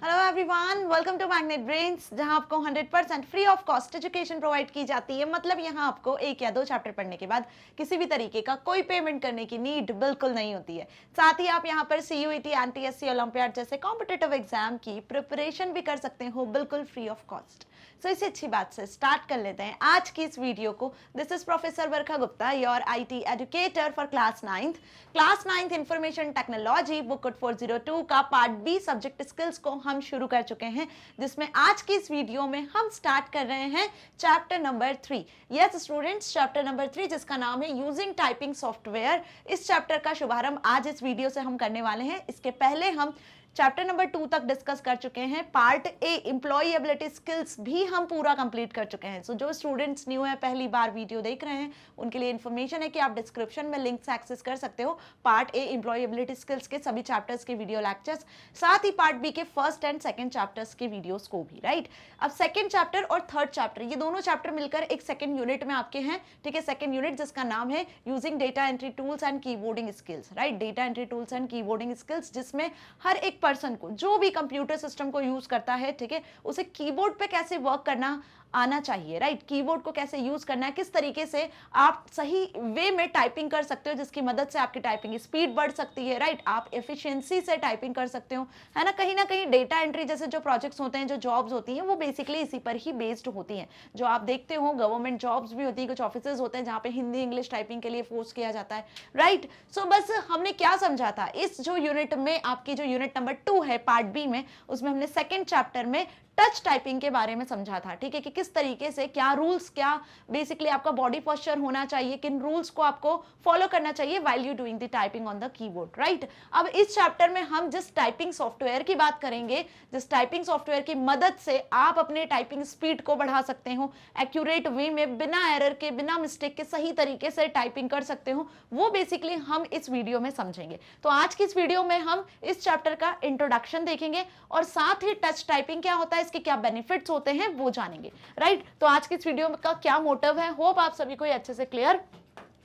Hello everyone, welcome to Magnet Brains, जहां आपको 100% free of cost education provide की जाती है। मतलब यहां आपको एक या दो चैप्टर पढ़ने के बाद किसी भी तरीके का कोई पेमेंट करने की नीड बिल्कुल नहीं होती है। साथ ही आप यहां पर CUET, NTSC, ओलंपियाड जैसे कॉम्पिटिटिव एग्जाम की प्रिपरेशन भी कर सकते हो बिल्कुल फ्री ऑफ कॉस्ट। सो इसी अच्छी बात से स्टार्ट कर लेते हैं आज की इस वीडियो को। This is professor Varsha Gupta, your IT educator for class 9th information technology book 402 का पार्ट बी सब्जेक्ट स्किल्स को हम शुरू कर चुके हैं, जिसमें आज की इस वीडियो में हम स्टार्ट कर रहे हैं chapter number 3। Yes students, chapter number 3 जिसका नाम है यूजिंग टाइपिंग सॉफ्टवेयर। इस चैप्टर का शुभारंभ आज इस वीडियो से हम करने वाले हैं। इसके पहले हम चैप्टर नंबर 2 तक डिस्कस कर चुके हैं। पार्ट ए एम्प्लॉयबिलिटी स्किल्स भी हम पूरा कंप्लीट कर चुके हैं। सो जो स्टूडेंट्स न्यू है, पहली बार वीडियो देख रहे हैं, उनके लिए इन्फॉर्मेशन है कि आप डिस्क्रिप्शन में लिंक से एक्सेस कर सकते हो पार्ट ए एम्प्लॉयबिलिटी स्किल्स के सभी चैप्टर्स के वीडियो लेक्चर्स, साथ ही पार्ट बी के फर्स्ट एंड सेकंड चैप्टर्स के वीडियोस को भी। राइट, अब सेकंड चैप्टर और थर्ड चैप्टर, ये दोनों चैप्टर मिलकर एक सेकंड यूनिट में आपके हैं। ठीक है, सेकंड यूनिट जिसका नाम है using data entry tools and keyboarding skills. Right, data entry tools and keyboarding skills, जिसमें हर एक पर्सन को, जो भी कंप्यूटर सिस्टम को यूज करता है, ठीक है, उसे कीबोर्ड पे कैसे वर्क करना आना चाहिए। राइट, कीबोर्ड को कैसे यूज करना है, किस तरीके से आप सही वे में टाइपिंग कर सकते हो जिसकी मदद से आपकी टाइपिंग स्पीड बढ़ सकती है। राइट, आप एफिशिएंसी से टाइपिंग कर सकते हो, है ना कहीं डेटा एंट्री जैसे जो प्रोजेक्ट्स होते हैं, जो जॉब्स होती हैं, वो बेसिकली इसी पर ही बेस्ड होती हैं। जो आप देखते हो गवर्नमेंट जॉब्स भी होती है, कुछ ऑफिसेज होते हैं जहाँ पे हिंदी इंग्लिश टाइपिंग के लिए फोर्स किया जाता है। राइट, सो बस हमने क्या समझा था इस जो यूनिट में, आपकी जो यूनिट नंबर 2 है पार्ट बी में, उसमें हमने सेकेंड चैप्टर में टच टाइपिंग के बारे में समझा था। ठीक है, कि किस तरीके से, क्या रूल्स, क्या बेसिकली आपका बॉडी पोस्चर होना चाहिए, किन रूल्स को आपको फॉलो करना चाहिए while you doing the typing on the keyboard. Right, अब इस चैप्टर में हम जिस टाइपिंग सॉफ्टवेयर की बात करेंगे, जिस टाइपिंग सॉफ्टवेयर की मदद से आप अपने टाइपिंग स्पीड को बढ़ा सकते हो, एक्यूरेट वे में, बिना एरर के, बिना मिस्टेक के सही तरीके से टाइपिंग कर सकते हो, वो बेसिकली हम इस वीडियो में समझेंगे। तो आज की इस वीडियो में हम इस चैप्टर का इंट्रोडक्शन देखेंगे और साथ ही टच टाइपिंग क्या होता है, इसके क्या बेनिफिट्स होते हैं, वो जानेंगे। राइट, तो आज की इस वीडियो का क्या मोटिव है, होप आप सभी को ये अच्छे से क्लियर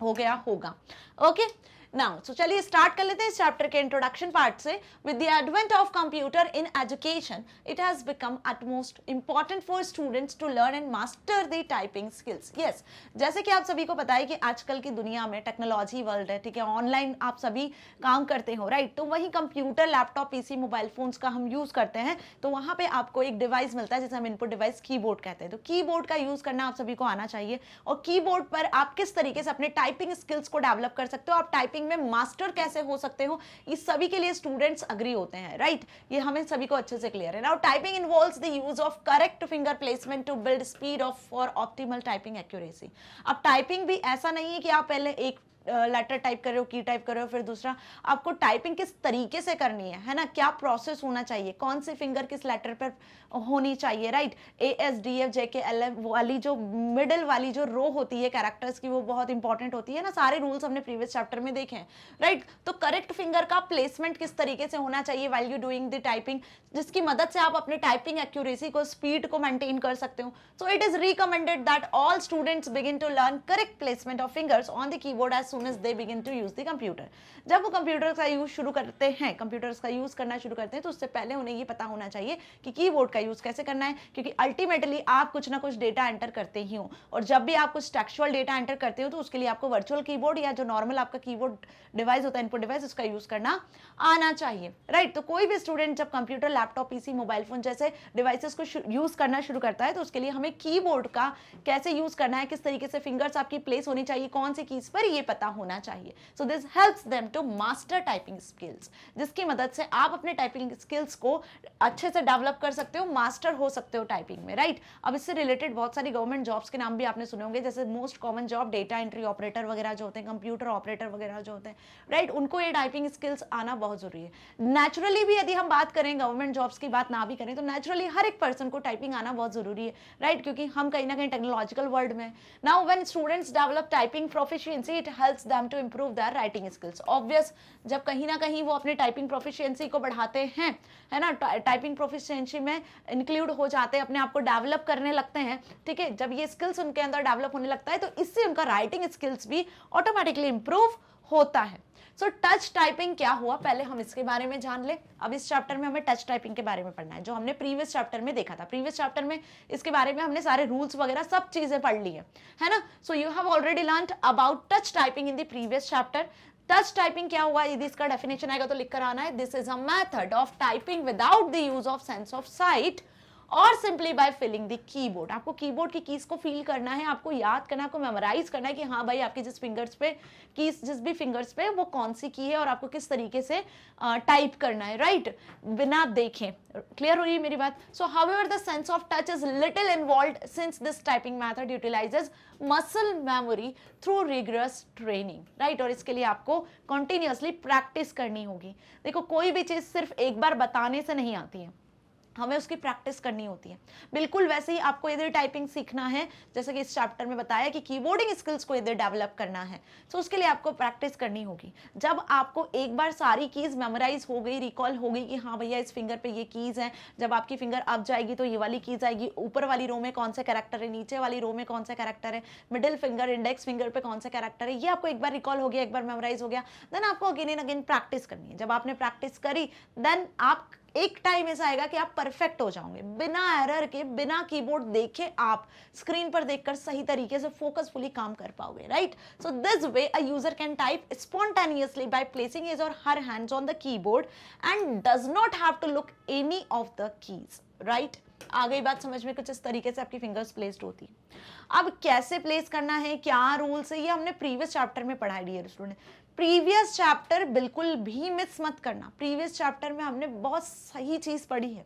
हो गया होगा। ओके, नाउ सो चलिए स्टार्ट कर लेते हैं इस चैप्टर के इंट्रोडक्शन पार्ट से। With the advent of computer in education, it has become utmost important for students to learn and master the typing skills. Yes, जैसे कि आप सभी को पता है कि आजकल की दुनिया में टेक्नोलॉजी वर्ल्ड है, ठीक है, ऑनलाइन आप सभी काम करते हो। राइट, तो वही computer, laptop, PC, mobile phones का हम यूज करते हैं, तो वहां पे आपको एक डिवाइस मिलता है जिसे हम इनपुट डिवाइस कीबोर्ड कहते हैं। तो कीबोर्ड का यूज करना आप सभी को आना चाहिए, और कीबोर्ड पर आप किस तरीके से अपने टाइपिंग स्किल्स को डेवलप कर सकते हो, आप टाइपिंग में मास्टर कैसे हो सकते हो, इस सभी के लिए स्टूडेंट्स अग्री होते हैं। राइट, ये हमें सभी को अच्छे से क्लियर है। Now typing involves the use of correct finger placement to build speed of for optimal typing accuracy. अब टाइपिंग भी ऐसा नहीं है कि आप पहले एक लेटर टाइप कर रहे हो, की टाइप कर रहे हो, फिर दूसरा। आपको टाइपिंग किस तरीके से करनी है ना, क्या प्रोसेस होना चाहिए, कौन सी फिंगर किस लेटर पर होनी चाहिए। राइट, ASDF JK LM वाली जो मिडिल वाली जो रो होती है कैरेक्टर्स की, वो बहुत इंपॉर्टेंट होती है ना। सारे रूल्स हमने प्रीवियस चैप्टर में देखे हैं। राइट, तो करेक्ट फिंगर का प्लेसमेंट किस तरीके से होना चाहिए while you doing the typing, जिसकी मदद से आप अपने टाइपिंग एक्यूरेसी को, स्पीड को मेंटेन कर सकते हो। So it is recommended that all students begin to learn correct placement of fingers on the keyboard as soon as they begin to use the computer। जब वो कंप्यूटर का use शुरू करते हैं, कंप्यूटर्स का यूज करना शुरू करते हैं, तो उससे पहले उन्हें ये पता होना चाहिए कि कीबोर्ड का यूज कैसे करना है, क्योंकि अल्टीमेटली आप कुछ ना कुछ डेटा एंटर करते ही हो, और जब भी आप कुछ टेक्सचुअल डेटा एंटर करते हो तो उसके लिए आपको वर्चुअल कीबोर्ड या जो नॉर्मल आपका कीबोर्ड डिवाइस होता है, इनपुट डिवाइस, उसका यूज करना आना चाहिए। राइट, तो कोई भी स्टूडेंट जब computer, laptop, PC, mobile phone जैसे डिवाइसेस को यूज करना शुरू करता है, तो उसके लिए हमें कीबोर्ड का कैसे यूज करना है, किस तरीके से फिंगर्स आपकी प्लेस होनी चाहिए, कौन सी कीज पर, ये पता होना चाहिए। So this helps them to master typing skills, जिसकी मदद से आप अपने टाइपिंग स्किल्स को अच्छे से डेवलप कर सकते हो, मास्टर हो सकते हो टाइपिंग में। राइट, अब इससे रिलेटेड बहुत सारी गवर्नमेंट जॉब्स के नाम भी आपने सुने होंगे, जैसे most common job data entry operator वगैरह जो होते हैं, कंप्यूटर ऑपरेटर वगैरह जो होते हैं। राइट, उनको ये टाइपिंग स्किल्स आना बहुत जरूरी है। नेचुरली भी यदि हम बात करें, गवर्नमेंट जॉब्स की बात ना भी करें, तो नेचुरली हर एक पर्सन को टाइपिंग आना बहुत जरूरी है। राइट, क्योंकि हम कहीं ना कहीं टेक्नोलॉजिकल वर्ल्ड में। Now when students develop typing proficiency, it helps them to improve their writing skills. Obvious, जब कहीं ना कहीं वो अपनी टाइपिंग प्रोफिशिएंसी को बढ़ाते हैं, है ना, टाइपिंग प्रोफिशिएंसी में इंक्लूड हो जाते हैं, अपने आप को डेवलप करने लगते हैं। ठीक है, जब ये स्किल्स उनके अंदर डेवलप होने लगता है, तो इससे उनका राइटिंग स्किल्स भी ऑटोमेटिकली इंप्रूव होता है। सो टच टाइपिंग क्या हुआ, पहले हम इसके बारे में जान ले। अब इस चैप्टर में हमें टच टाइपिंग के बारे में पढ़ना है, जो हमने प्रीवियस चैप्टर में देखा था। प्रीवियस चैप्टर में इसके बारे में हमने सारे रूल्स वगैरह सब चीजें पढ़ ली है ना। So you have already learned about touch typing in the previous chapter. Touch typing क्या हुआ, यदि इसका डेफिनेशन आएगा तो लिख कर आना है, this is a method of typing without the use of sense of sight और simply by feeling the keyboard. आपको कीबोर्ड की कीज को फील करना है, आपको याद करना है, आपको मेमोराइज करना है कि हाँ भाई आपके जिस फिंगर्स पे कीज, जिस भी फिंगर्स पे वो कौन सी की है और आपको किस तरीके से टाइप करना है, राइट, बिना देखें। क्लियर हो रही है मेरी बात। सो however the sense of touch is little involved since this typing method utilises muscle memory through rigorous training, right. और इसके लिए आपको कंटिन्यूअसली प्रैक्टिस करनी होगी। देखो कोई भी चीज सिर्फ एक बार बताने से नहीं आती है, हमें उसकी प्रैक्टिस करनी होती है। बिल्कुल वैसे ही आपको यदि टाइपिंग सीखना है, जैसे कि इस चैप्टर में बताया कि कीबोर्डिंग स्किल्स को यदि डेवलप करना है, तो उसके लिए आपको प्रैक्टिस करनी होगी। जब आपको एक बार सारी कीज मेमोराइज हो गई, रिकॉल हो गई कि हाँ भैया इस फिंगर पे ये कीज है, जब आपकी फिंगर अप जाएगी तो ये वाली कीज आएगी, ऊपर वाली रो में कौन सा कैरेक्टर है, नीचे वाली रो में कौन सा कैरेक्टर है, मिडिल फिंगर इंडेक्स फिंगर पे कौन सा कैरेक्टर है, ये आपको एक बार रिकॉल हो गया, एक बार मेमोराइज हो गया, देन आपको अगेन एंड अगेन प्रैक्टिस करनी है। जब आपने प्रैक्टिस करी देन आप एक टाइम ऐसा आएगा कि आप परफेक्ट हो जाओगे, बिना एरर के, बिना कीबोर्ड देखे आप स्क्रीन पर देखकर सही तरीके से फोकसफुली काम कर पाओगे, right. So this way a user can type spontaneously by placing his or her hands on the keyboard and does not have to look any of the keys, right. आ गई बात समझ में, कुछ इस तरीके से आपकी फिंगर्स प्लेस्ड होती है। अब कैसे प्लेस करना है, क्या रूल्स है, ये हमने प्रीवियस चैप्टर में पढ़ा है डियर स्टूडेंट। प्रीवियस चैप्टर बिल्कुल भी मिस मत करना, प्रीवियस चैप्टर में हमने बहुत सही चीज पढ़ी है।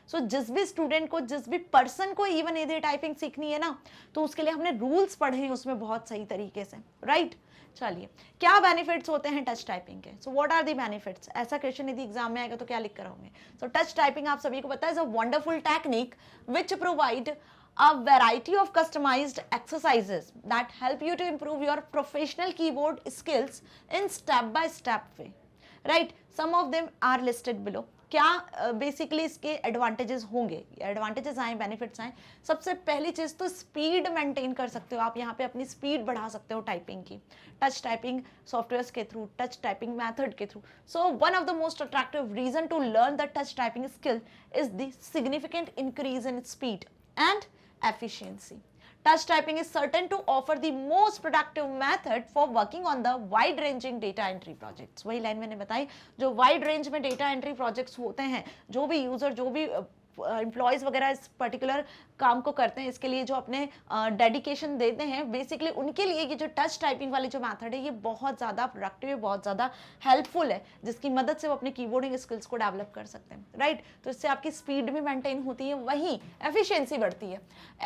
सो जिस भी स्टूडेंट को, जिस भी पर्सन को इवन यदि टाइपिंग सीखनी है ना, तो उसके लिए हमने रूल्स पढ़े हैं उसमें बहुत सही तरीके से, राइट। चलिए, क्या बेनिफिट्स होते हैं टच टाइपिंग के? So what are the benefits, ऐसा क्वेश्चन यदि एग्जाम में आएगा तो क्या लिख कर आओगे? सो टच टाइपिंग आप सभी को पता है, is a wonderful technique which provide a variety of customized exercises that help you to improve your professional keyboard skills in step by step way, right? Some of them are listed below. क्या basically इसके advantages होंगे, advantages आए, benefits आए। सबसे पहली चीज तो speed maintain कर सकते हो आप, यहाँ पे अपनी स्पीड बढ़ा सकते हो टाइपिंग की, टच टाइपिंग सॉफ्टवेयर्स के थ्रू, टच टाइपिंग मेथड के through. So one of the most attractive reason to learn the touch typing skill is the significant increase in speed and efficiency. Touch typing is certain to offer the most productive method for working on the wide ranging data entry projects. वही line मैंने बताई, जो wide range में data entry projects होते हैं, जो भी user, जो भी एम्प्लॉयज वगैरह इस पर्टिकुलर काम को करते हैं, इसके लिए जो अपने डेडिकेशन देते हैं, बेसिकली उनके लिए ये जो टच टाइपिंग वाली जो मेथड है ये बहुत ज़्यादा प्रोडक्टिव है, बहुत ज़्यादा हेल्पफुल है, जिसकी मदद से वो अपने कीबोर्डिंग स्किल्स को डेवलप कर सकते हैं, राइट। तो इससे आपकी स्पीड भी मेंटेन होती है, वहीं एफिशिएंसी बढ़ती है,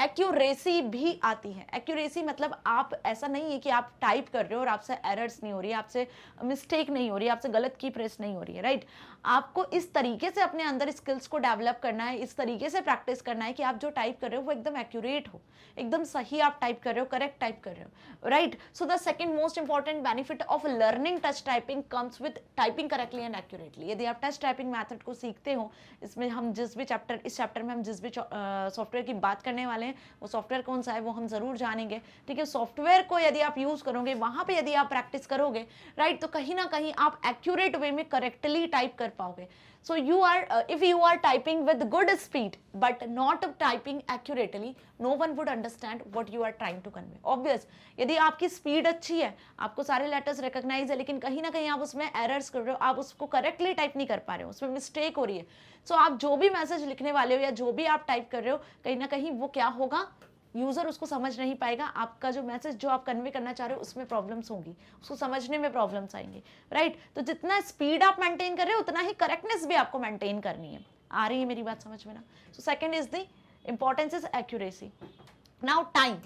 एक्यूरेसी भी आती है। एक्यूरेसी मतलब आप, ऐसा नहीं है कि आप टाइप कर रहे हो और आपसे एरर्स नहीं हो रही है, आपसे मिस्टेक नहीं हो रही है, आपसे गलत की प्रेस नहीं हो रही है, राइट। आपको इस तरीके से अपने अंदर स्किल्स को डेवलप करना है, इस तरीके से प्रैक्टिस करना है कि आप जो टाइप कर रहे हो वो एकदम एक्यूरेट हो, एकदम सही आप टाइप कर रहे हो, करेक्ट टाइप कर रहे हो, right. So the second most important benefit of learning touch typing comes with typing correctly and accurately. यदि आप टच टाइपिंग मेथड को सीखते हो, इसमें हम जिस भी चैप्टर, इस चैप्टर में हम जिस भी सॉफ्टवेयर की बात करने वाले हैं, वो सॉफ्टवेयर कौन सा है वो हम जरूर जानेंगे, ठीक है। सॉफ्टवेयर को यदि आप यूज करोगे, वहां पे यदि आप प्रैक्टिस करोगे, राइट, तो कहीं ना कहीं आप एक्यूरेट वे में करेक्टली टाइप कर पाओगे। So you are, if you are typing with good speed but not typing accurately, no one would understand what you are trying to convey. Obvious, यदि आपकी स्पीड अच्छी है, आपको सारे लेटर्स रिकॉग्नाइज है, लेकिन कहीं ना कहीं आप उसमें एरर्स कर रहे हो, आप उसको करेक्टली टाइप नहीं कर पा रहे हो, उसमें मिस्टेक हो रही है, सो आप जो भी मैसेज लिखने वाले हो या जो भी आप टाइप कर रहे हो, कहीं ना कहीं वो क्या होगा, यूजर उसको समझ नहीं पाएगा, आपका जो मैसेज जो आप कन्वे करना चाह रहे हो उसमें प्रॉब्लम्स होंगी, उसको समझने में प्रॉब्लम्स आएंगी, राइट। तो जितना स्पीड आप मेंटेन कर रहे हो उतना ही करेक्टनेस भी आपको मेंटेन करनी है। आ रही है मेरी बात समझ में ना? So second is the importance is accuracy. Now time,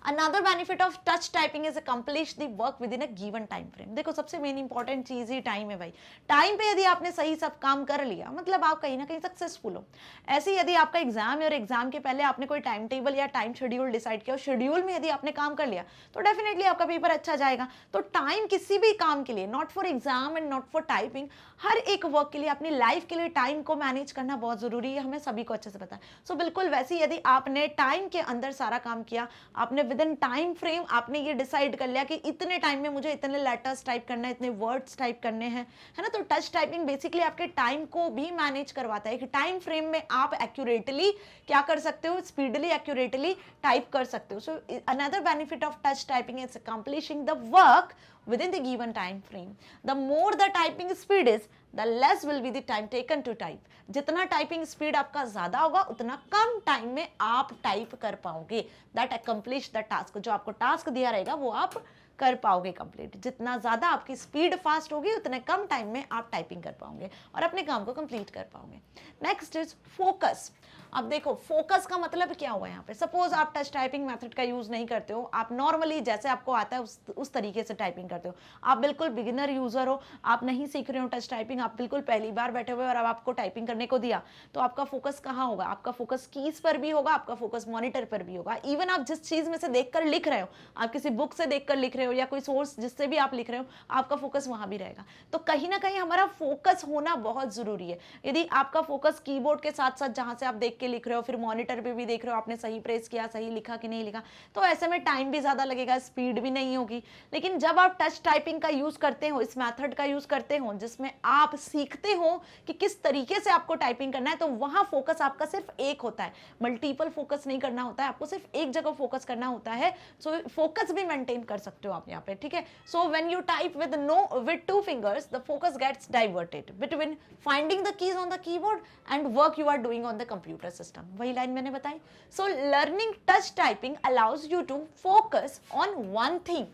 Another benefit of touch typing is accomplish the work within a given time frame. देखो सबसे मेन इंपॉर्टेंट चीज ही टाइम है भाई। टाइम पे यदि आपने सही सब काम कर लिया, मतलब आप कहीं ना कहीं सक्सेसफुल हो। ऐसे यदि आपका एग्जाम है और एग्जाम के पहले आपने कोई टाइम टेबल या टाइम शेड्यूल डिसाइड किया, शेड्यूल में यदि आपने काम कर लिया तो डेफिनेटली आपका पेपर अच्छा जाएगा। तो टाइम किसी भी काम के लिए, not for exam and not for typing, हर एक वर्क के लिए, अपनी लाइफ के लिए टाइम को मैनेज करना बहुत जरूरी है, हमें सभी को अच्छे से पता है। सो बिल्कुल वैसे यदि आपने टाइम के अंदर सारा काम किया, आपने विद इन टाइम फ्रेम आपने ये डिसाइड कर लिया कि इतने टाइम में मुझे इतने लेटर्स टाइप करना है, इतने वर्ड्स टाइप करने हैं, है ना। तो टच टाइपिंग बेसिकली आपके टाइम को भी मैनेज करवाता है कि टाइम फ्रेम में आप एक्यूरेटली क्या कर सकते हो, स्पीडली एक्यूरेटली टाइप कर सकते हो। So another benefit of touch typing is accomplishing the work within the given time frame. The more the typing speed is, the less will be the time taken to type. जितना typing speed आपका ज्यादा होगा उतना कम time में आप type कर पाओगे। That accomplish the task, जो आपको टास्क दिया रहेगा वो आप कर पाओगे कंप्लीट। जितना ज्यादा आपकी स्पीड फास्ट होगी उतने कम टाइम में आप टाइपिंग कर पाओगे और अपने काम को कंप्लीट कर पाओगे। Next is focus. अब देखो फोकस का मतलब क्या हुआ यहाँ पे, सपोज आप टच टाइपिंग मेथड का यूज नहीं करते हो, आप नॉर्मली जैसे आपको आता है उस तरीके से टाइपिंग करते हो, आप बिल्कुल बिगिनर यूजर हो, आप नहीं सीख रहे हो टच टाइपिंग, आप बिल्कुल पहली बार बैठे हुए और अब आपको टाइपिंग करने को दिया, तो आपका फोकस कहाँ होगा, आपका फोकस कीज पर भी होगा, आपका फोकस मॉनिटर पर भी होगा। इवन आप जिस चीज में से देखकर लिख रहे हो, आप किसी बुक से देखकर लिख रहे हो या कोई सोर्स जिससे भी आप लिख रहे हो, आपका फोकस वहां भी रहेगा। तो कहीं ना कहीं हमारा फोकस होना बहुत जरूरी है। यदि आपका फोकस कीबोर्ड के साथ साथ जहां से आप देख के लिख रहे हो, फिर मॉनिटर पे भी देख रहे हो आपने सही प्रेस किया, सही लिखा कि नहीं लिखा, तो ऐसे में टाइम भी ज्यादा लगेगा, स्पीड भी नहीं होगी। लेकिन जब आप टच टाइपिंग का यूज करते हो, इस मेथड का यूज करते हो जिसमें आप सीखते हो कि किस तरीके से आपको टाइपिंग करना है, तो वहां फोकस आपका सिर्फ एक होता है, मल्टीपल फोकस नहीं करना होता है, आपको सिर्फ एक जगह फोकस करना होता है। सो फोकस भी मेंटेन कर सकते हो आप यहाँ पे, ठीक है। So when you type with two fingers, the focus gets diverted between finding the keys on the keyboard and work you are doing on the computer system. वही लाइन मैंने बताई। So learning touch typing allows you to focus on one thing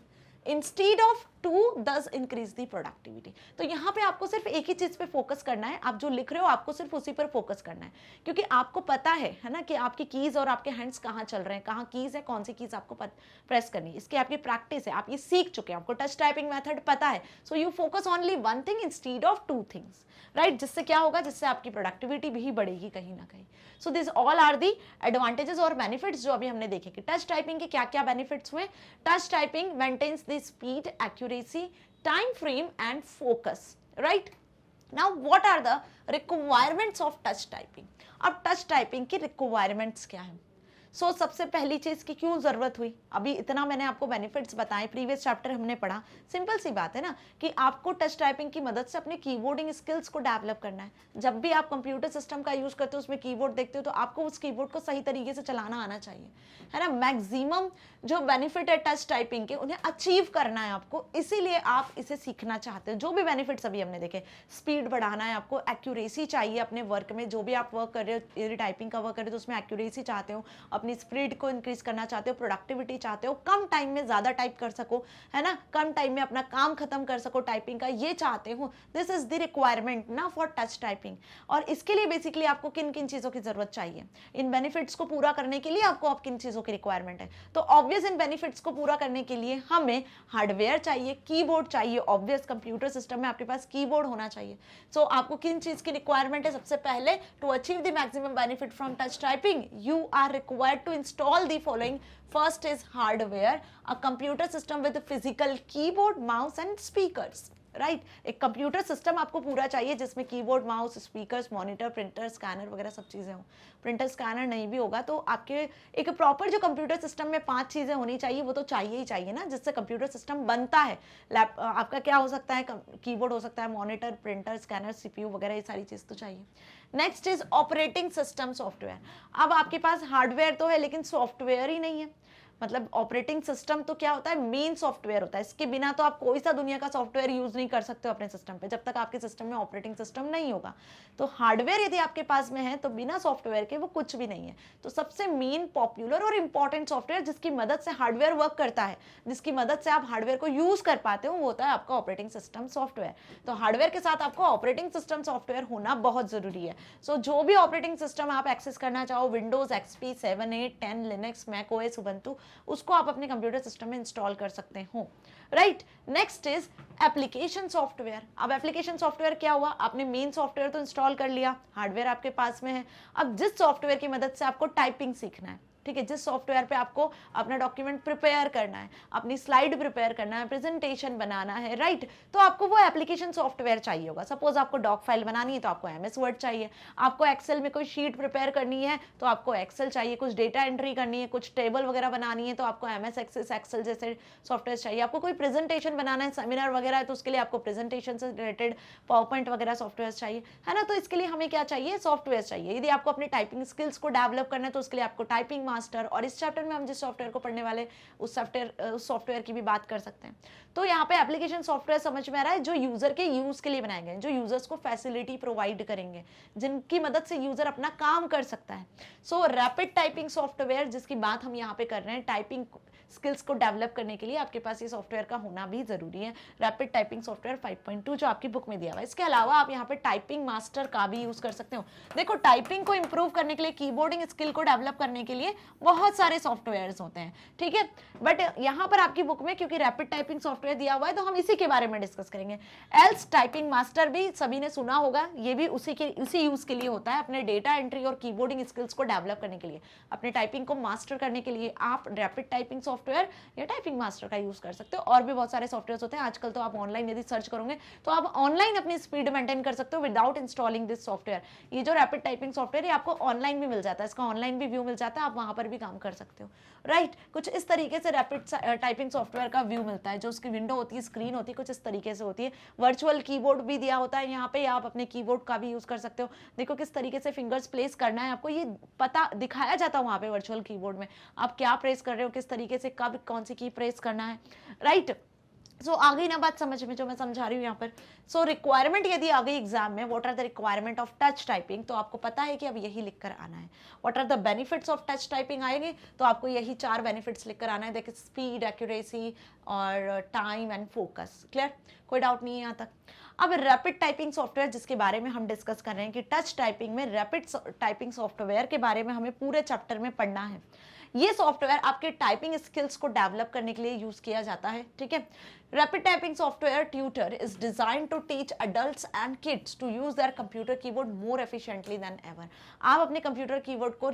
instead of to does increase the productivity। तो यहाँ पे आपको सिर्फ एक ही चीज पे फोकस करना है, आप जो लिख रहे हो आपको सिर्फ उसी पर फोकस करना है, क्योंकि आपको पता है ना कि आपकी कीज और आपके हैंड्स कहाँ चल रहे हैं, कहाँ कीज है, कौन सी कीज आपको प्रेस करनी है, इसकी आपकी प्रैक्टिस है, आप ये सीख चुके हैं, आपको टच टाइपिंग मेथड पता है। So you focus only one thing instead of two things, right. जिससे क्या होगा, जिससे आपकी प्रोडक्टिविटी भी बढ़ेगी कहीं ना कहीं। So this all are the advantages और बेनिफिट्स जो अभी हमने देखे कि टच टाइपिंग के क्या क्या बेनिफिट्स हुए। Touch typing maintains the speed, accuracy, time frame and focus, right? Now what are the requirements of touch typing? अब टच टाइपिंग की रिक्वायरमेंट्स क्या है? सो सबसे पहली चीज की क्यों जरूरत हुई, अभी इतना मैंने आपको बेनिफिट्स बताए, प्रीवियस चैप्टर हमने पढ़ा, सिंपल सी बात है ना कि आपको टच टाइपिंग की मदद से अपने कीबोर्डिंग स्किल्स को डेवलप करना है। जब भी आप कंप्यूटर सिस्टम का यूज करते हो, उसमें कीबोर्ड देखते हो, तो आपको उस कीबोर्ड को सही तरीके से चलाना आना चाहिए, है ना। मैक्सिमम जो बेनिफिट है टच टाइपिंग के उन्हें अचीव करना है आपको, इसीलिए आप इसे सीखना चाहते हो। जो भी बेनिफिट्स अभी हमने देखे, स्पीड बढ़ाना है आपको, एक्यूरेसी चाहिए अपने वर्क में, जो भी आप वर्क कर रहे हो, यदि टाइपिंग का वर्क कर रहे हो तो उसमें एक्यूरेसी चाहते हो, अपनी स्पीड को इंक्रीज करना चाहते हो, प्रोडक्टिविटी चाहते हो, कम टाइम में ज्यादा टाइप कर सको, है ना, कम टाइम में अपना काम खत्म कर सको टाइपिंग का, ये चाहते हो। दिस इज द रिक्वायरमेंट ना फॉर टच टाइपिंग। और इसके लिए बेसिकली आपको किन किन चीजों की जरूरत चाहिए, इन बेनिफिट्स को पूरा करने के लिए आपको अब किन चीजों की रिक्वायरमेंट है। तो ऑब्वियस इन बेनिफिट्स को पूरा करने के लिए हमें हार्डवेयर चाहिए, कीबोर्ड चाहिए, ऑब्वियस कंप्यूटर सिस्टम में आपके पास कीबोर्ड होना चाहिए। सो आपको किन चीज की रिक्वायरमेंट है, सबसे पहले to achieve the maximum benefit from touch typing you are required to install the following. First is hardware, a computer system with a physical keyboard, mouse and speakers, right. एक कंप्यूटर सिस्टम आपको पूरा चाहिए जिसमें keyboard, mouse, speakers, monitor, printer, scanner वगैरह सब चीजें हो। Printer scanner नहीं भी होगा तो आपके एक प्रॉपर जो कंप्यूटर सिस्टम में 5 चीजें होनी चाहिए, वो तो चाहिए ही चाहिए ना, जिससे कंप्यूटर सिस्टम बनता है। आपका क्या हो सकता है, कीबोर्ड हो सकता है, मॉनिटर, प्रिंटर, स्कैनर, सीपीयू वगैरह, ये सारी चीज तो चाहिए। Next is operating system software. अब आपके पास हार्डवेयर तो है लेकिन सॉफ्टवेयर ही नहीं है। मतलब ऑपरेटिंग सिस्टम तो क्या होता है, मेन सॉफ्टवेयर होता है, इसके बिना तो आप कोई सा दुनिया का सॉफ्टवेयर यूज नहीं कर सकते हो अपने सिस्टम पे, जब तक आपके सिस्टम में ऑपरेटिंग सिस्टम नहीं होगा। तो हार्डवेयर यदि आपके पास में है तो बिना सॉफ्टवेयर के वो कुछ भी नहीं है। तो सबसे मेन, पॉपुलर और इंपॉर्टेंट सॉफ्टवेयर जिसकी मदद से हार्डवेयर वर्क करता है, जिसकी मदद से आप हार्डवेयर को यूज कर पाते हो, वो होता है आपका ऑपरेटिंग सिस्टम सॉफ्टवेयर। तो हार्डवेयर के साथ आपको ऑपरेटिंग सिस्टम सॉफ्टवेयर होना बहुत जरूरी है। सो जो भी ऑपरेटिंग सिस्टम आप एक्सेस करना चाहो, Windows XP 7, 8, 10, Linux, Mac OS, Ubuntu, उसको आप अपने कंप्यूटर सिस्टम में इंस्टॉल कर सकते हो, right. Next is application software. अब एप्लीकेशन सॉफ्टवेयर क्या हुआ, आपने मेन सॉफ्टवेयर तो इंस्टॉल कर लिया, हार्डवेयर आपके पास में है। अब जिस सॉफ्टवेयर की मदद से आपको टाइपिंग सीखना है, ठीक है, जिस सॉफ्टवेयर पे आपको अपना डॉक्यूमेंट प्रिपेयर करना है, अपनी स्लाइड प्रिपेयर करना है, प्रेजेंटेशन बनाना है, राइट, तो आपको वो एप्लीकेशन सॉफ्टवेयर चाहिए होगा। सपोज आपको डॉक फाइल बनानी है तो आपको MS वर्ड चाहिए, आपको एक्सेल में कोई शीट प्रिपेयर करनी है तो आपको एक्सेल चाहिए, कुछ डेटा एंट्री करनी है, कुछ टेबल वगैरह बनानी है तो आपको MS एक्सेस एक्सेल जैसे सॉफ्टवेयर चाहिए, आपको कोई प्रेजेंटेशन बनाना है, सेमिनार वगैरह है तो उसके लिए आपको प्रेजेंटेशन से रिलेटेड पावरपॉइंट वगैरह सॉफ्टवेयर चाहिए, है ना। तो इसके लिए हमें क्या चाहिए, सॉफ्टवेयर चाहिए। यदि आपको अपनी टाइपिंग स्किल्स को डेवलप करना है तो उसके लिए आपको टाइपिंग मास्टर, और इस चैप्टर में हम जिस सॉफ्टवेयर को पढ़ने वाले उस सॉफ्टवेयर की भी बात कर सकते हैं। तो यहाँ पे एप्लीकेशन सॉफ्टवेयर समझ में आ रहा है जो यूजर के यूज के लिए बनाए गए हैं, जो यूजर्स को फैसिलिटी प्रोवाइड करेंगे, जिनकी मदद से यूजर अपना काम कर सकता है। सो रैपिड टाइपिंग सॉफ्टवेयर जिसकी बात हम यहाँ पे कर रहे हैं, टाइपिंग स्किल्स को डेवलप करने के लिए आपके पास ये सॉफ्टवेयर का होना भी जरूरी है। रैपिड टाइपिंग सॉफ्टवेयर 5.2 जो आपकी बुक में दिया हुआ है। इसके अलावा आप यहाँ पे टाइपिंग मास्टर का भी यूज कर सकते हो। देखो, टाइपिंग को इंप्रूव करने के लिए, कीबोर्डिंग स्किल को डेवलप करने के लिए बहुत सारे सॉफ्टवेयर होते हैं, ठीक है। बट यहाँ पर आपकी बुक में क्योंकि रैपिड टाइपिंग सॉफ्टवेयर दिया हुआ है तो हम इसी के बारे में डिस्कस करेंगे। एल्स टाइपिंग मास्टर भी सभी ने सुना होगा, ये भी उसी यूज के लिए होता है, अपने डेटा एंट्री और कीबोर्डिंग स्किल्स को डेवलप करने के लिए, अपने टाइपिंग को मास्टर करने के लिए आप रैपिड टाइपिंग सॉफ्टवेयर या टाइपिंग मास्टर का यूज कर सकते हो। और भी बहुत सारे सॉफ्टवेयर होते हैं आजकल, तो आप ऑनलाइन यदि सर्च करोगे तो आप ऑनलाइन अपनी स्पीड मेंटेन कर सकते हो विदाउट इंस्टॉलिंग दिस सॉफ्टवेयर। ये जो रैपिड टाइपिंग सॉफ्टवेयर है आपको ऑनलाइन भी मिल जाता है, इसका ऑनलाइन भी व्यू मिल जाता है, आप वहां पर भी काम कर सकते हो, राइट। कुछ इस तरीके से रैपिड टाइपिंग सॉफ्टवेयर का व्यू मिलता है, जो उसकी विंडो होती है, स्क्रीन होती है, कुछ इस तरीके से होती है। वर्चुअल कीबोर्ड भी दिया होता है यहाँ पे, आप अपने कीबोर्ड का भी यूज कर सकते हो। देखो किस तरीके से फिंगर्स प्लेस करना है आपको, ये पता दिखाया जाता है वहां पे वर्चुअल कीबोर्ड में, आप क्या प्रेस कर रहे हो, किस तरीके से कब कौन सी की प्रेस करना है, राइट। सो आ गई ना बात समझ में जो मैं समझा रही हूँ यहाँ पर। सो रिक्वायरमेंट यदि आ गई एग्जाम में, what are the requirement of touch typing, तो आपको पता है कि अब यही लिखकर आना है। What are the benefits of touch typing आएंगे तो आपको यही 4 बेनिफिट्स लिखकर आना है। देखिए, स्पीड, एक्यूरेसी और टाइम एंड फोकस। क्लियर, कोई डाउट नहीं है यहाँ तक। अब रैपिड टाइपिंग सॉफ्टवेयर जिसके बारे में हम डिस्कस कर रहे हैं कि टच टाइपिंग में रैपिड टाइपिंग सॉफ्टवेयर के बारे में हमें पूरे चैप्टर में पढ़ना है। ये सॉफ्टवेयर आपके टाइपिंग स्किल्स को डेवलप करने के लिए यूज किया जाता है, ठीक है। Rapid typing software tutor is design to teach adults and kids to use their computer keyboard more efficiently than ever. आप अपने कंप्यूटर कीबोर्ड को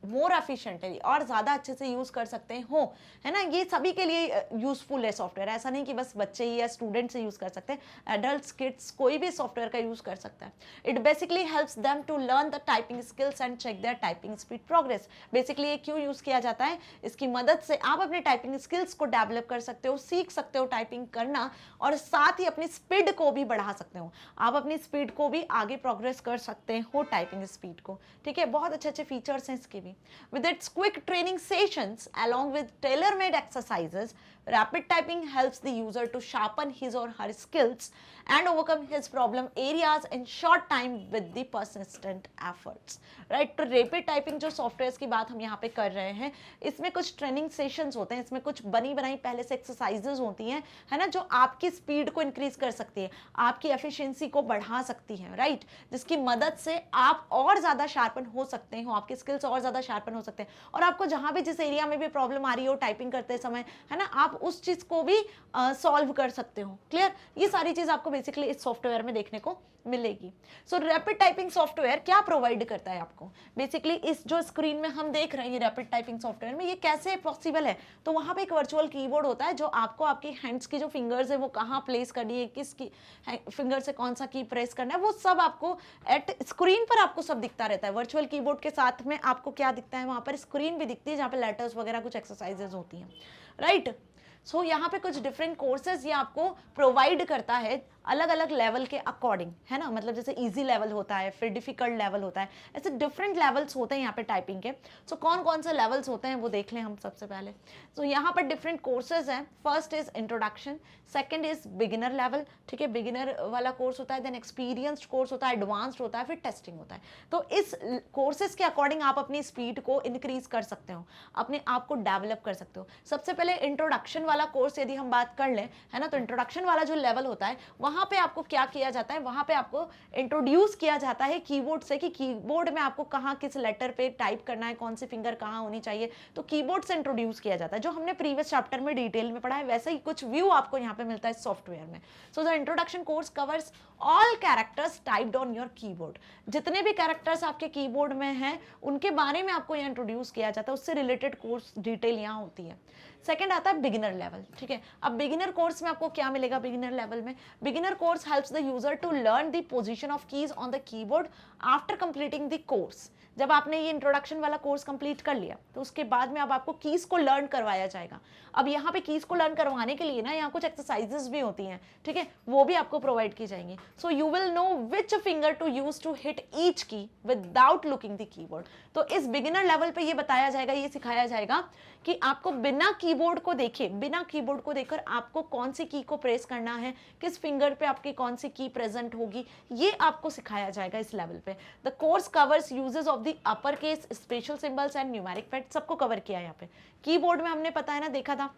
मोर एफिशिएंटली और ज़्यादा अच्छे से यूज़ कर सकते हो, है ना। ये सभी के लिए यूज़फुल है सॉफ्टवेयर, ऐसा नहीं कि बस बच्चे ही या स्टूडेंट्स यूज़ कर सकते हैं, एडल्ट्स, किड्स, कोई भी सॉफ्टवेयर का यूज़ कर सकता है। It basically helps them to learn the typing skills and check their typing speed progress. Basically ये क्यों यूज़ किया जाता है, इसकी मदद से आप अपने टाइपिंग स्किल्स को डेवलप कर सकते हो, सीख सकते हो टाइपिंग करना, और साथ ही अपनी स्पीड को भी बढ़ा सकते हो। आप अपनी स्पीड को भी आगे प्रोग्रेस कर सकते हो, टाइपिंग स्पीड को, ठीक है। बहुत अच्छे अच्छे फीचर्स हैं इसके भी। With its quick training sessions along with tailor-made exercises, rapid typing helps the user to sharpen his or her skills and overcome his problem areas in short time with the persistent efforts. Right? तो rapid typing जो software की बात हम यहाँ पे कर रहे हैं, इसमें कुछ ट्रेनिंग सेशंस होते हैं, इसमें कुछ बनी बनाई पहले से एक्सरसाइजेज होती हैं, है ना, जो आपकी स्पीड को इंक्रीज कर सकती है, आपकी एफिशिएंसी को बढ़ा सकती है, राइट, जिसकी मदद से आप और ज्यादा शार्पन हो सकते हो, आपके स्किल्स और ज्यादा शार्पन हो सकते हैं, और आपको जहां भी जिस एरिया में भी प्रॉब्लम आ रही हो टाइपिंग करते समय, है ना, आप उस चीज को भी सॉल्व कर सकते हो। क्लियर, ये सारी चीज आपको बेसिकली इस सॉफ्टवेयर में देखने को मिलेगी। सो रैपिड टाइपिंग सॉफ्टवेयर क्या प्रोवाइड करता है आपको, बेसिकली इस जो स्क्रीन में हम देख रहे हैं रैपिड टाइपिंग सॉफ्टवेयर में, ये कैसे पॉसिबल है। तो वहां पे एक वर्चुअल कीबोर्ड होता है जो आपको आपकी हैंड्स की जो फिंगर्स है वो कहाँ प्लेस करनी है, किस की फिंगर से कौन सा की प्रेस करना है, वो सब आपको एट स्क्रीन पर आपको सब दिखता रहता है। वर्चुअल कीबोर्ड के साथ में आपको क्या दिखता है, वहां पर स्क्रीन भी दिखती है जहाँ पे लेटर्स वगैरह कुछ एक्सरसाइजेज होती हैं, राइट। सो यहाँ पे कुछ डिफरेंट कोर्सेज ये आपको प्रोवाइड करता है अलग अलग लेवल के अकॉर्डिंग, है ना, मतलब जैसे इजी लेवल होता है, फिर डिफिकल्ट लेवल होता है, ऐसे डिफरेंट लेवल्स होते हैं यहाँ पे टाइपिंग के। सो कौन कौन से लेवल्स होते हैं वो देख लें हम सबसे पहले। सो यहाँ पर डिफरेंट कोर्सेज हैं। First is introduction, second is beginner level, ठीक है, बिगिनर वाला कोर्स होता है, देन एक्सपीरियंस्ड कोर्स होता है, एडवांस्ड होता है, फिर टेस्टिंग होता है। तो इस कोर्सेज के अकॉर्डिंग आप अपनी स्पीड को इंक्रीज कर सकते हो, अपने आप को डेवलप कर सकते हो। सबसे पहले इंट्रोडक्शन वाला कोर्स यदि हम बात कर लें, है ना, तो इंट्रोडक्शन वाला जो लेवल होता है वहां पे आपको क्या किया जाता है, वहां पे आपको इंट्रोड्यूस किया जाता है कीबोर्ड से कि कीबोर्ड में आपको कहाँ किस लेटर पे टाइप करना है, कौन सी फिंगर कहाँ होनी चाहिए, तो कीबोर्ड से इंट्रोड्यूस किया जाता है। जो हमने प्रीवियस चैप्टर में डिटेल में पढ़ा है वैसा ही कुछ व्यू आपको यहाँ पे मिलता है सॉफ्टवेयर में। So the introduction course covers all characters typed on your keyboard. जितने भी कैरेक्टर्स आपके कीबोर्ड में हैं उनके बारे में आपको यहाँ इंट्रोड्यूस किया जाता है, उससे रिलेटेड कोर्स डिटेल यहाँ होती है। सेकंड आता है बिगिनर लेवल, ठीक है। अब बिगिनर कोर्स में आपको क्या मिलेगा, बिगिनर लेवल में beginner course helps the user to learn the position of keys on the keyboard after completing the course. जब आपने ये इंट्रोडक्शन वाला कोर्स कंप्लीट कर लिया तो उसके बाद में अब आपको कीज को लर्न करवाया जाएगा। अब यहाँ पे कीज को लर्न करवाने के लिए ना यहाँ कुछ एक्सरसाइजेस भी होती हैं, ठीक है, वो भी आपको प्रोवाइड की जाएंगी। So you will know which finger to use to hit each key without looking the keyboard. तो इस बिगिनर लेवल पे ये बताया जाएगा, ये सिखाया जाएगा कि आपको बिना कीबोर्ड को देखे, बिना कीबोर्ड को देखकर आपको कौन सी की को प्रेस करना है, किस फिंगर पे आपकी कौन सी की प्रेजेंट होगी, ये आपको सिखाया जाएगा इस लेवल पे। The course covers uses of the upper case, special symbols and numeric pad, सबको कवर किया है यहाँ पे। कीबोर्ड में हमने पता है ना, देखा था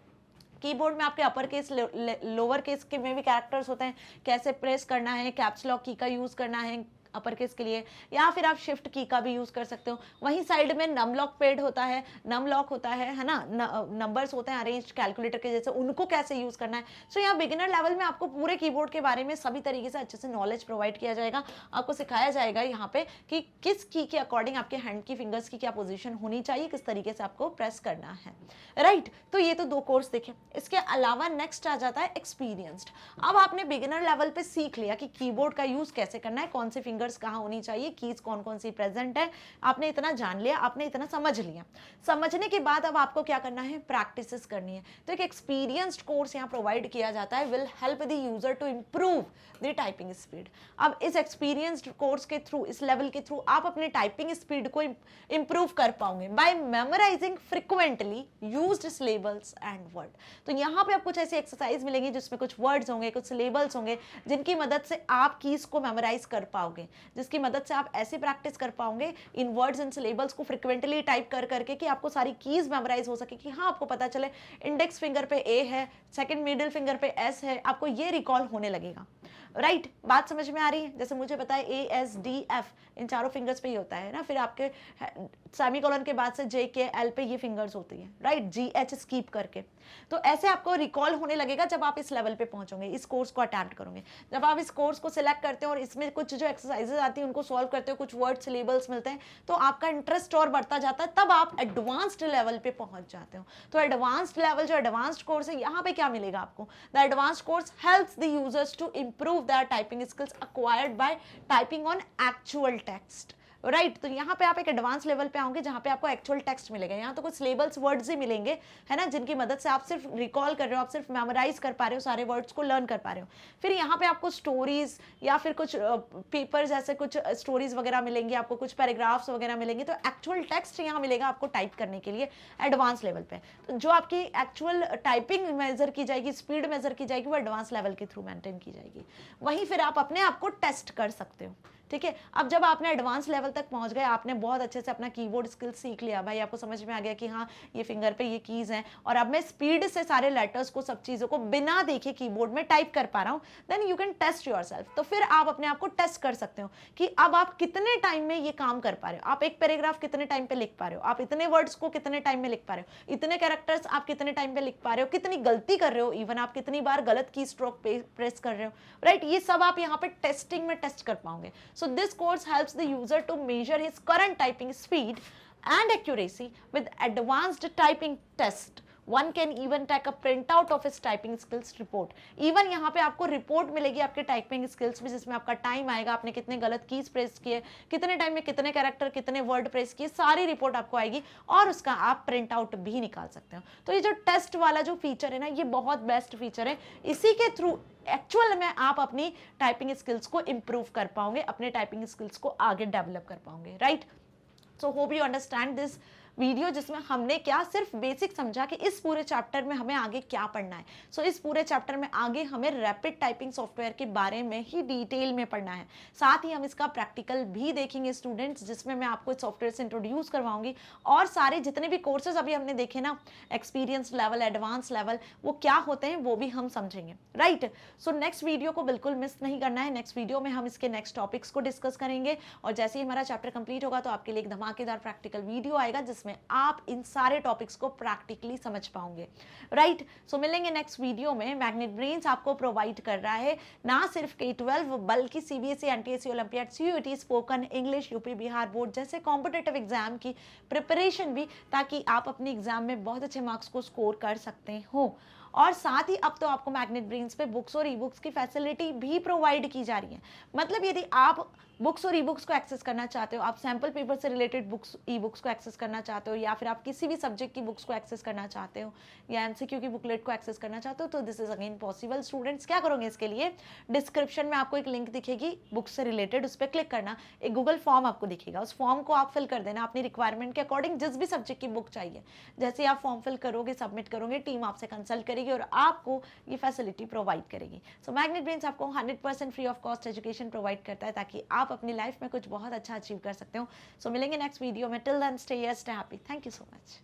कीबोर्ड में आपके अपर केस लोअर केस के में भी कैरेक्टर्स होते हैं, कैसे प्रेस करना है, कैप्स लॉक की का यूज करना है अपर केस के लिए, या फिर आप शिफ्ट की का भी यूज कर सकते हो। वहीं साइड में नम लॉक पैड होता है, नम लॉक होता है ना, नंबर्स होते हैं अरेंज कैलकुलेटर के जैसे, उनको कैसे यूज करना है। सो यहाँ बिगिनर लेवल में आपको पूरे कीबोर्ड के बारे में सभी तरीके से अच्छे से नॉलेज प्रोवाइड किया जाएगा। आपको सिखाया जाएगा यहाँ पे कि किस की के अकॉर्डिंग आपके हैंड की फिंगर्स की क्या पोजिशन होनी चाहिए, किस तरीके से आपको प्रेस करना है, राइट। तो ये तो 2 कोर्स देखे। इसके अलावा नेक्स्ट आ जाता है एक्सपीरियंस्ड। अब आपने बिगिनर लेवल पे सीख लिया कि कीबोर्ड का यूज कैसे करना है, कौन सी फिंगर्स कहाँ होनी चाहिए, कीज कौन कौन सी प्रेजेंट है, आपने इतना जान लिया, आपने इतना समझ लिया। समझने के बाद अब आपको क्या करना है, प्रैक्टिसेस करनी है। तो एक एक्सपीरियंस्ड कोर्स यहाँ प्रोवाइड किया जाता है, will help the user to improve the typing speed. अब इस एक्सपीरियंस्ड कोर्स के थ्रू, इस लेवल के थ्रू आप अपने टाइपिंग स्पीड को इंप्रूव कर पाओगे by memorising frequently used syllables and word. तो यहाँ पे आप कुछ ऐसी एक्सरसाइज मिलेंगी जिसमें कुछ वर्ड्स होंगे, कुछ सिलेबल्स होंगे, जिनकी मदद से आप कीज को मेमोराइज कर पाओगे, जिसकी मदद से आप ऐसे प्रैक्टिस कर पाओगे इन वर्ड्स एंड सिलेबल्स को फ्रिक्वेंटली टाइप कर करके कि आपको सारी कीज मेमोराइज हो सके, कि हाँ आपको पता चले इंडेक्स फिंगर पे ए है, सेकंड मिडिल फिंगर पे एस है, आपको ये रिकॉल होने लगेगा, राइट। बात समझ में आ रही है? जैसे मुझे पता है ए एस डी एफ इन चारों फिंगर्स पे ही होता है ना, फिर आपके सेमीकोलन के बाद से जे के एल पे ये फिंगर्स होती है, राइट, जी एच स्कीप करके। तो ऐसे आपको रिकॉल होने लगेगा जब आप इस लेवल पे पहुंचोगे, इस कोर्स को अटेम्प्ट करोगे। जब आप इस कोर्स को सिलेक्ट करते हो और इसमें कुछ जो एक्सरसाइजेज आती हैं उनको सॉल्व करते हो, कुछ वर्ड सिलेबल्स मिलते हैं, तो आपका इंटरेस्ट और बढ़ता जाता है, तब आप एडवांस्ड लेवल पे पहुंच जाते हो। तो एडवांस्ड लेवल जो एडवांस्ड कोर्स है, यहाँ पे क्या मिलेगा आपको, the advanced course helps the users to improve their typing skills acquired by typing on actual text, right. तो यहाँ पे आप एक एडवांस लेवल पे आओगे जहाँ पे आपको एक्चुअल टेक्स्ट मिलेगा। यहाँ तो कुछ लेबल्स वर्ड्स ही मिलेंगे, है ना, जिनकी मदद से आप सिर्फ रिकॉल कर रहे हो, आप सिर्फ मेमोराइज कर पा रहे हो, सारे वर्ड्स को लर्न कर पा रहे हो। फिर यहाँ पे आपको स्टोरीज या फिर कुछ पेपर्स ऐसे कुछ स्टोरीज वगैरह मिलेंगी, आपको कुछ पैराग्राफ्स वगैरह मिलेंगे। तो एक्चुअल टेक्स्ट यहाँ मिलेगा आपको टाइप करने के लिए एडवांस लेवल पे। तो जो आपकी एक्चुअल टाइपिंग मेजर की जाएगी, स्पीड मेजर की जाएगी, वो एडवांस लेवल के थ्रू मेंटेन की जाएगी। वहीं फिर आप अपने आप को टेस्ट कर सकते हो, ठीक है। अब जब आपने एडवांस लेवल तक पहुंच गए, आपने बहुत अच्छे से अपना कीबोर्ड स्किल सीख लिया, भाई आपको समझ में आ गया कि हाँ ये फिंगर पे ये कीज हैं और अब मैं स्पीड से सारे लेटर्स को, सब चीज़ों को बिना देखे कीबोर्ड में टाइप कर पा रहा हूँ, then you can test yourself. तो फिर आप अपने आप को टेस्ट कर सकते हो कि अब आप कितने टाइम में ये काम कर पा रहे हो, आप एक पैराग्राफ कितने टाइम पे लिख पा रहे हो, आप इतने वर्ड्स को कितने टाइम में लिख पा रहे हो, इतने कैरेक्टर्स आप कितने टाइम पे लिख पा रहे हो, कितनी गलती कर रहे हो, इवन आप कितनी बार गलत की स्ट्रोक प्रेस कर रहे हो, राइट। ये सब आप यहाँ पे टेस्टिंग में टेस्ट कर पाओगे। So this course helps the user to measure his current typing speed and accuracy with advanced typing test. One can even take a printout of his typing skills report. Even यहाँ पे आपको report मिलेगी आपके typing skills में, जिसमें आपका time आएगा, आपने कितने गलत कीज प्रेस किए, कितने टाइम में कितने कैरेक्टर, कितने वर्ड प्रेस किए, सारी रिपोर्ट आपको आएगी और उसका आप प्रिंट आउट भी निकाल सकते हो। तो ये जो टेस्ट वाला जो फीचर है ना, ये बहुत बेस्ट फीचर है। इसी के थ्रू एक्चुअल में आप अपनी टाइपिंग स्किल्स को इंप्रूव कर पाओगे, अपने टाइपिंग स्किल्स को आगे डेवलप कर पाओगे, right. So hope you understand this video जिसमें हमने क्या सिर्फ बेसिक समझा कि इस पूरे चैप्टर में हमें आगे क्या पढ़ना है। सो इस पूरे चैप्टर में आगे हमें रैपिड टाइपिंग सॉफ्टवेयर के बारे में ही डिटेल में पढ़ना है। साथ ही हम इसका प्रैक्टिकल भी देखेंगे स्टूडेंट्स, जिसमें मैं आपको इस सॉफ्टवेयर से इंट्रोड्यूस करवाऊंगी और सारे जितने भी कोर्सेज अभी हमने देखे ना, एक्सपीरियंस लेवल, एडवांस लेवल, वो क्या होते हैं वो भी हम समझेंगे, राइट। सो नेक्स्ट वीडियो को बिल्कुल मिस नहीं करना है। नेक्स्ट वीडियो में हम इसके नेक्स्ट टॉपिक्स को डिस्कस करेंगे और जैसे ही हमारा चैप्टर कंप्लीट होगा तो आपके लिए एक धमाकेदार प्रैक्टिकल वीडियो आएगा जिसमें आप इन सारे टॉपिक्स को प्रैक्टिकली समझ पाओगे, राइट। सो मिलेंगे नेक्स्ट वीडियो में। मैग्नेट ब्रेन्स आपको प्रोवाइड कर रहा है ना सिर्फ K-12 बल्कि CBSE, NTSC, olympiad, CUET, spoken English, UP Bihar board जैसे कॉम्पिटेटिव एग्जाम की प्रिपरेशन भी, ताकि आप अपने एग्जाम में बहुत अच्छे मार्क्स को स्कोर कर सकते हो। और साथ ही अब तो आपको मैग्नेट ब्रेन्स पे बुक्स और ई बुक्स की फैसिलिटी भी प्रोवाइड की जा रही है। मतलब यदि आप बुक्स और ई बुक्स को एक्सेस करना चाहते हो, आप सैम्पल पेपर से रिलेटेड बुक्स, ई बुक्स को एक्सेस करना चाहते हो, या फिर आप किसी भी सब्जेक्ट की बुक्स को एक्सेस करना चाहते हो, या MCQ की बुकलेट को एक्सेस करना चाहते हो, तो this is again possible. Students क्या करोगे इसके लिए, डिस्क्रिप्शन में आपको एक लिंक दिखेगी बुक्स से रिलेटेड, उस पर क्लिक करना, एक गूगल फॉर्म आपको दिखेगा, उस फॉर्म को आप फिल कर देना अपनी रिक्वायरमेंट के अकॉर्डिंग, जिस भी सब्जेक्ट की बुक चाहिए। जैसे आप फॉर्म फिल करोगे, सबमिट करोगे, टीम आपसे कंसल्ट करेगी और आपको ये फैसिलिटी प्रोवाइड करेगी। सो मैग्नेट ब्रेन्स आपको 100% free of cost education provide करता है ताकि आप अपनी लाइफ में कुछ बहुत अच्छा अचीव कर सकते हो। सो मिलेंगे नेक्स्ट वीडियो में। Till then stay here, stay happy. Thank you so much.